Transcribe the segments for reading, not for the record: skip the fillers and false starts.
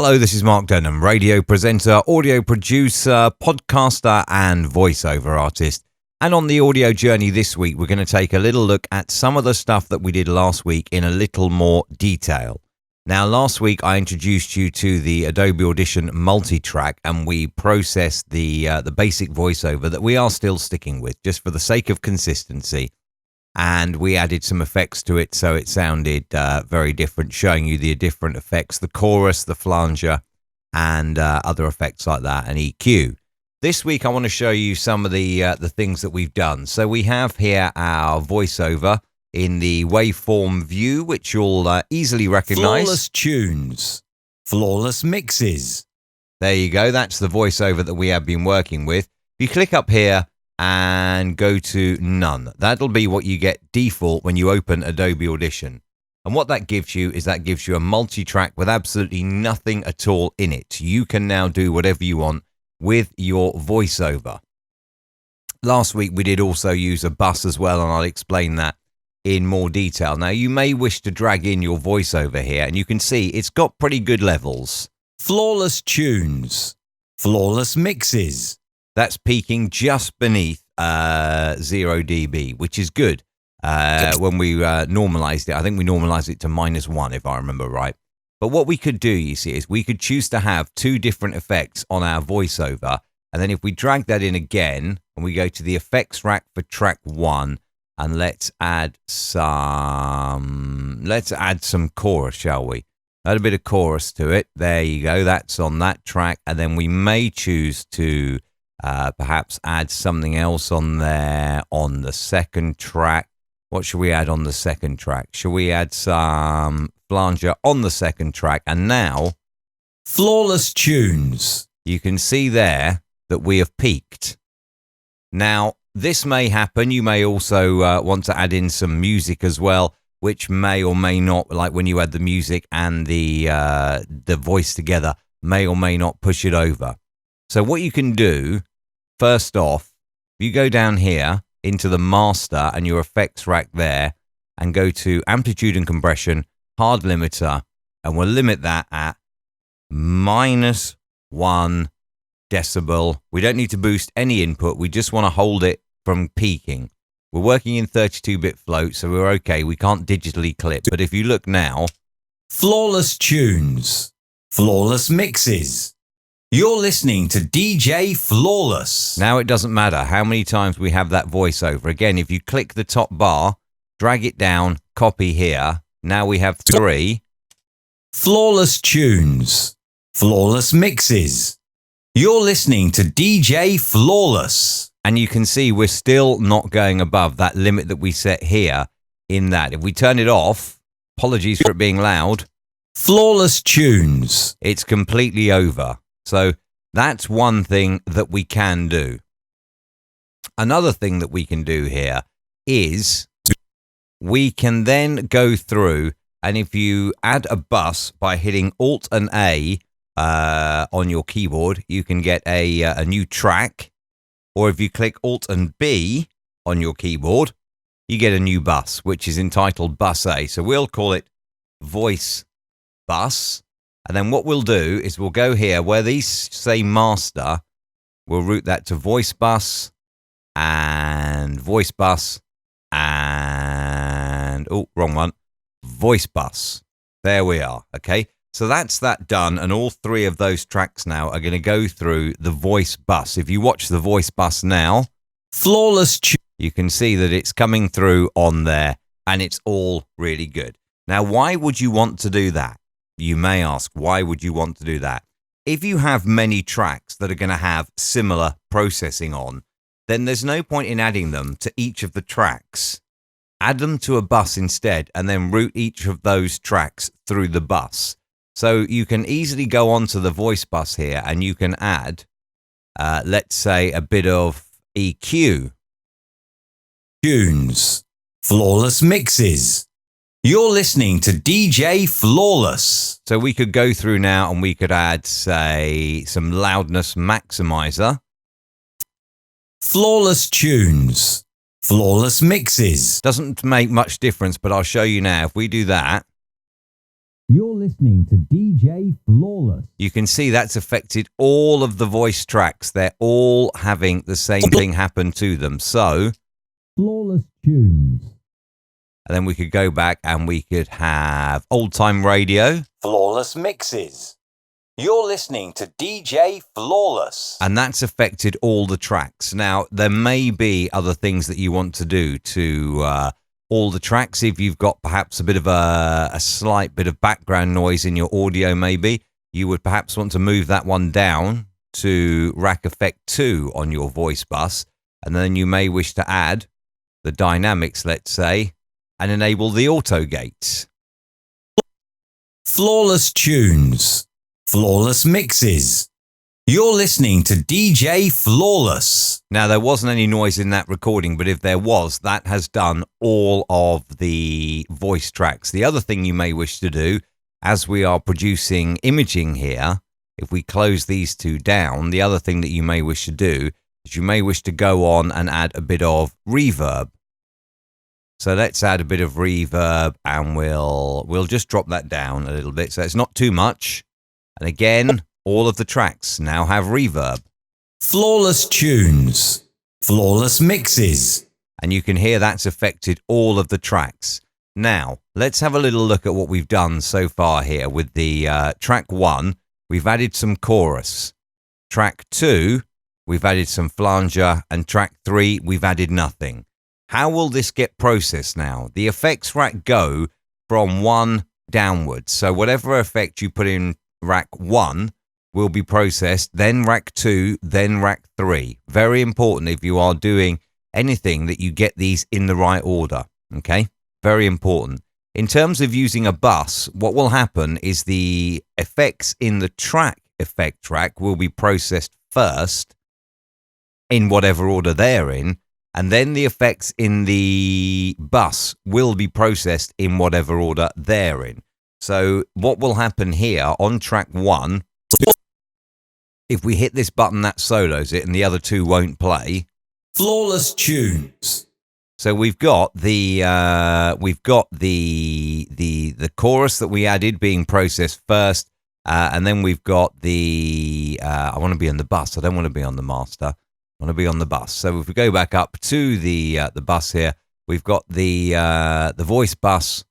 Hello, this is Mark Denham, radio presenter, audio producer, podcaster, and voiceover artist. And on the audio journey this week, we're going to take a little look at some of the stuff that we did last week in a little more detail. Now, last week, I introduced you to the Adobe Audition multi-track, and we processed the basic voiceover that we are still sticking with, just for the sake of consistency. And we added some effects to it so it sounded very different, showing you the different effects, the chorus, the flanger, and other effects like that, and EQ. This week I want to show you some of the things that we've done. So we have here our voiceover in the waveform view, which you'll easily recognize. Flawless tunes, flawless mixes. There you go, that's the voiceover that we have been working with. If you click up here and go to none, that'll be what you get default when you open Adobe Audition. And what that gives you is that gives you a multi-track with absolutely nothing at all in it. You can now do whatever you want with your voiceover. Last week we did also use a bus as well, and I'll explain that in more detail. Now you may wish to drag in your voiceover here, and you can see it's got pretty good levels. Flawless tunes, flawless mixes. That's peaking just beneath 0 dB, which is good. When we normalized it, I think we normalized it to -1, if I remember right. But what we could do, you see, is we could choose to have two different effects on our voiceover. And then if we drag that in again, and we go to the effects rack for track 1, and let's add some chorus, shall we? Add a bit of chorus to it. There you go. That's on that track. And then we may choose to perhaps add something else on there on the second track. What should we add on the second track? Should we add some flanger on the second track? And now, flawless tunes. You can see there that we have peaked. Now, this may happen. You may also want to add in some music as well, which may or may not, like when you add the music and the voice together, may or may not push it over. So what you can do, first off, if you go down here into the master and your effects rack there and go to amplitude and compression, hard limiter, and we'll limit that at -1 decibel. We don't need to boost any input. We just want to hold it from peaking. We're working in 32-bit float, so we're okay. We can't digitally clip. But if you look now, flawless tunes, flawless mixes. You're listening to DJ Flawless. Now it doesn't matter how many times we have that voiceover. Again, if you click the top bar, drag it down, copy here. Now we have 3. Flawless tunes, flawless mixes. You're listening to DJ Flawless. And you can see we're still not going above that limit that we set here in that. If we turn it off, apologies for it being loud. Flawless tunes. It's completely over. So that's one thing that we can do. Another thing that we can do here is we can then go through, and if you add a bus by hitting Alt and A on your keyboard, you can get a new track. Or if you click Alt and B on your keyboard, you get a new bus, which is entitled Bus A. So we'll call it Voice Bus. And then what we'll do is we'll go here where these say master, we'll route that to voice bus and voice bus and, oh, wrong one, voice bus. There we are. Okay. So that's that done. And all 3 of those tracks now are going to go through the voice bus. If you watch the voice bus now, flawless, you can see that it's coming through on there and it's all really good. Now, why would you want to do that? You may ask, why would you want to do that? If you have many tracks that are going to have similar processing on, then there's no point in adding them to each of the tracks. Add them to a bus instead, and then route each of those tracks through the bus. So you can easily go onto the voice bus here, and you can add, let's say, a bit of EQ. Tunes, flawless mixes. You're listening to DJ Flawless. So we could go through now and we could add, say, some loudness maximizer. Flawless tunes, flawless mixes. Doesn't make much difference, but I'll show you now. If we do that, You're listening to DJ Flawless. You can see that's affected all of the voice tracks. They're all having the same thing happen to them. So, Flawless tunes. and then we could go back and we could have old time radio. Flawless mixes. You're listening to DJ Flawless. And that's affected all the tracks. Now, there may be other things that you want to do to all the tracks. If you've got perhaps a bit of a slight bit of background noise in your audio, maybe you would perhaps want to move that one down to rack effect 2 on your voice bus. And then you may wish to add the dynamics, let's say, and enable the auto gates. Flawless tunes. Flawless mixes. You're listening to DJ Flawless. Now, there wasn't any noise in that recording, but if there was, that has done all of the voice tracks. The other thing you may wish to do, as we are producing imaging here, if we close these two down, the other thing that you may wish to do is you may wish to go on and add a bit of reverb. So let's add a bit of reverb, and we'll just drop that down a little bit so it's not too much. And again, all of the tracks now have reverb. Flawless tunes. Flawless mixes. And you can hear that's affected all of the tracks. Now, let's have a little look at what we've done so far here with the track 1. We've added some chorus. Track 2, we've added some flanger. And track 3, we've added nothing. How will this get processed now? The effects rack go from 1 downwards. So whatever effect you put in rack 1 will be processed, then rack 2, then rack 3. Very important if you are doing anything that you get these in the right order. Okay? Very important. In terms of using a bus, what will happen is the effects in the track effect track will be processed first in whatever order they're in, and then the effects in the bus will be processed in whatever order they're in. So what will happen here on track 1, if we hit this button, that solos it, and the other two won't play. Flawless tunes. So we've got the chorus that we added being processed first, and then we've got the I want to be on the bus. I don't want to be on the master. I want to be on the bus. So if we go back up to the bus here, we've got the voice bus.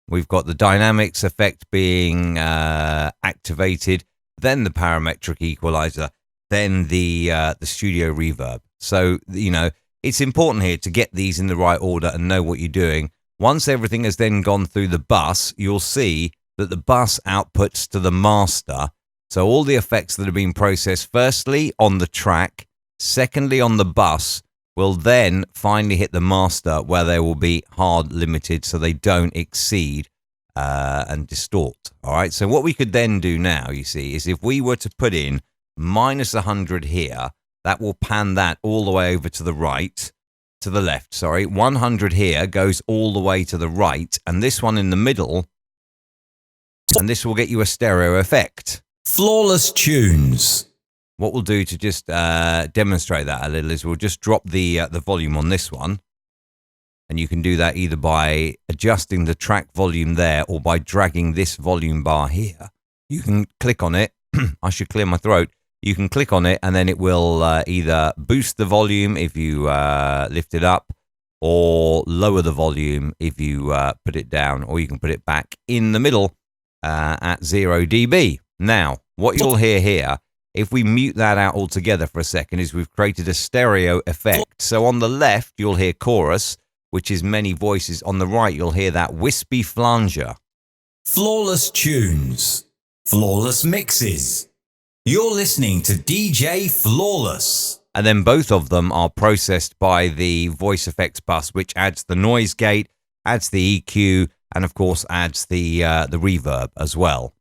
We've got the dynamics effect being activated, then the parametric equalizer, then the studio reverb. So, you know, it's important here to get these in the right order and know what you're doing. Once everything has then gone through the bus, you'll see that the bus outputs to the master. So all the effects that are being processed, firstly on the track, secondly on the bus, will then finally hit the master, where they will be hard limited so they don't exceed and distort. All right. So what we could then do now, you see, is if we were to put in -100 here, that will pan that all the way over to the right, to the left, sorry. 100 here goes all the way to the right, and this one in the middle, and this will get you a stereo effect. Flawless tunes. What we'll do to just demonstrate that a little is we'll just drop the volume on this one, and you can do that either by adjusting the track volume there or by dragging this volume bar here. You can click on it. I should clear my throat. You can click on it, and then it will either boost the volume if you lift it up, or lower the volume if you put it down, or you can put it back in the middle at 0 dB. Now, what you'll hear here, if we mute that out altogether for a second, is we've created a stereo effect. So on the left, you'll hear chorus, which is many voices. On the right, you'll hear that wispy flanger. Flawless tunes. Flawless mixes. You're listening to DJ Flawless. And then both of them are processed by the voice effects bus, which adds the noise gate, adds the EQ, and of course adds the reverb as well.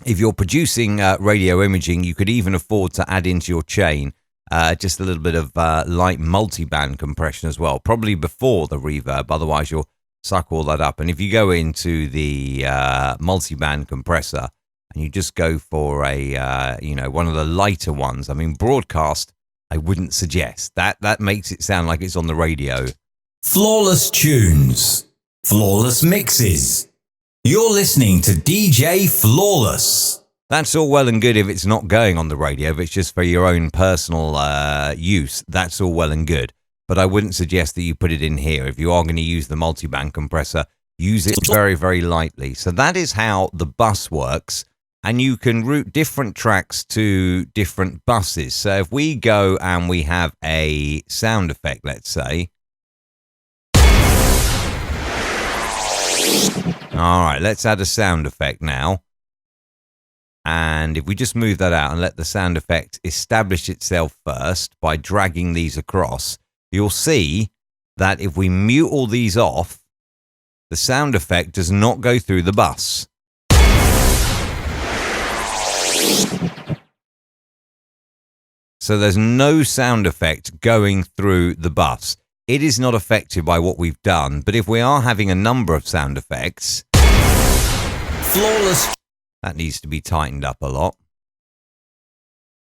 If you're producing radio imaging, you could even afford to add into your chain just a little bit of light multiband compression as well, probably before the reverb, otherwise you'll suck all that up. And if you go into the multiband compressor and you just go for a one of the lighter ones, I mean, broadcast, I wouldn't suggest. That makes it sound like it's on the radio. Flawless tunes. Flawless mixes. You're listening to DJ Flawless. That's all well and good if it's not going on the radio, if it's just for your own personal use. That's all well and good. But I wouldn't suggest that you put it in here. If you are going to use the multiband compressor, use it very, very lightly. So that is how the bus works. And you can route different tracks to different buses. So if we go and we have a sound effect, let's say. All right, let's add a sound effect now. And if we just move that out and let the sound effect establish itself first by dragging these across, you'll see that if we mute all these off, the sound effect does not go through the bus. So there's no sound effect going through the bus. It is not affected by what we've done, but if we are having a number of sound effects, Flawless. That needs to be tightened up a lot.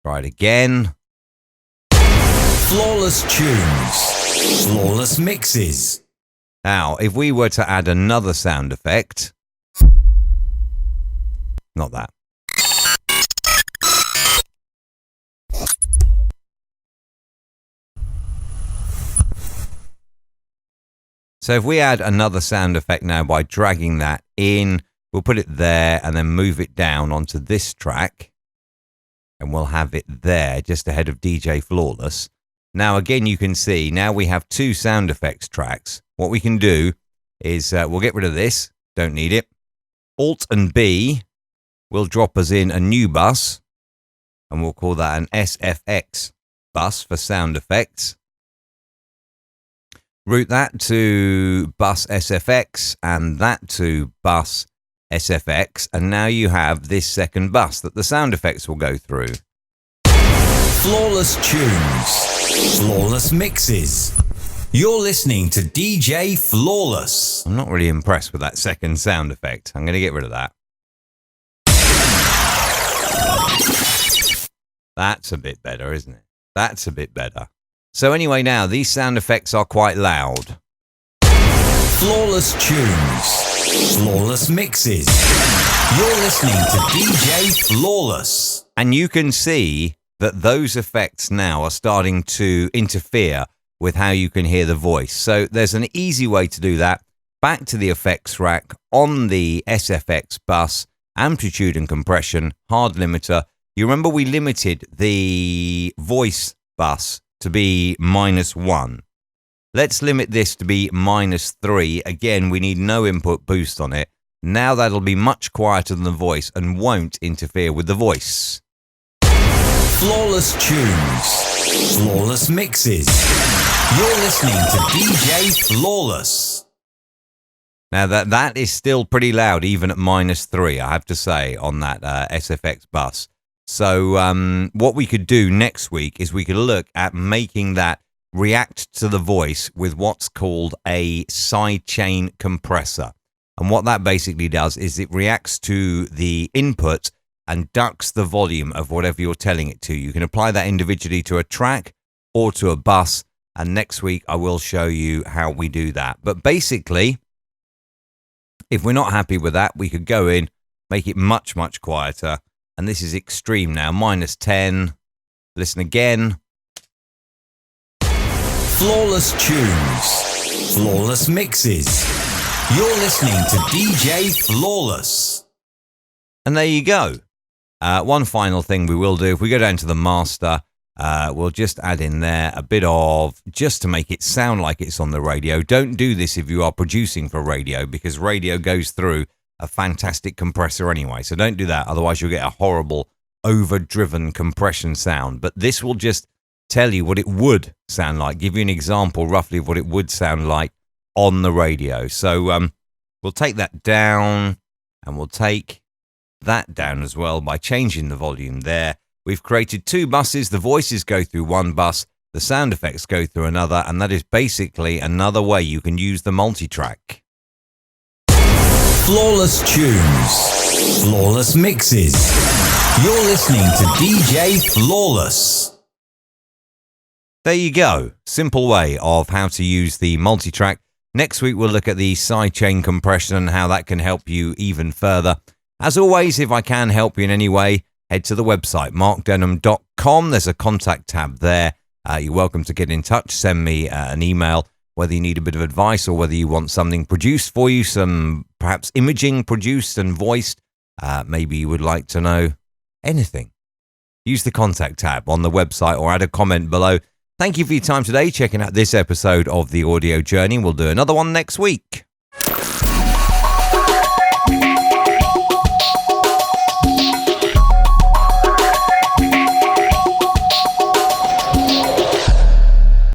Try it again. Flawless tunes. Flawless mixes. Now, if we were to add another sound effect, not that. So if we add another sound effect now by dragging that in, we'll put it there and then move it down onto this track. And we'll have it there just ahead of DJ Flawless. Now, again, you can see now we have two sound effects tracks. What we can do is we'll get rid of this. Don't need it. Alt and B will drop us in a new bus. And we'll call that an SFX bus for sound effects. Route that to bus SFX and that to bus SFX. And now you have this second bus that the sound effects will go through. Flawless tunes. Flawless mixes. You're listening to DJ Flawless. I'm not really impressed with that second sound effect. I'm going to get rid of that. That's a bit better, isn't it? That's a bit better. So anyway, now, these sound effects are quite loud. Flawless tunes. Flawless mixes. You're listening to DJ Flawless. And you can see that those effects now are starting to interfere with how you can hear the voice. So there's an easy way to do that. Back to the effects rack on the SFX bus, amplitude and compression, hard limiter. You remember we limited the voice bus to be -1. Let's limit this to be -3. Again, we need no input boost on it. Now that'll be much quieter than the voice and won't interfere with the voice. Flawless tunes. Flawless mixes. You're listening to DJ Flawless. Now that is still pretty loud, even at -3, I have to say, on that SFX bus. So what we could do next week is we could look at making that react to the voice with what's called a sidechain compressor. And what that basically does is it reacts to the input and ducks the volume of whatever you're telling it to. You can apply that individually to a track or to a bus. And next week I will show you how we do that. But basically, if we're not happy with that, we could go in, make it much, much quieter. And this is extreme now, -10. Listen again. Flawless tunes. Flawless mixes. You're listening to DJ Flawless. And there you go. One final thing we will do, if we go down to the master, we'll just add in there a bit of, just to make it sound like it's on the radio. Don't do this if you are producing for radio, because radio goes through a fantastic compressor anyway. So don't do that. Otherwise you'll get a horrible overdriven compression sound. But this will just tell you what it would sound like, give you an example roughly of what it would sound like on the radio. So we'll take that down and we'll take that down as well by changing the volume there. We've created two buses. The voices go through one bus, the sound effects go through another, and that is basically another way you can use the multi-track. Flawless tunes. Flawless mixes. You're listening to DJ Flawless. There you go. Simple way of how to use the multi-track. Next week, we'll look at the sidechain compression and how that can help you even further. As always, if I can help you in any way, head to the website, markdenham.com. There's a contact tab there. You're welcome to get in touch. Send me an email, whether you need a bit of advice or whether you want something produced for you, some perhaps imaging produced and voiced. Maybe you would like to know anything. Use the contact tab on the website or add a comment below. Thank you for your time today, checking out this episode of The Audio Journey. We'll do another one next week.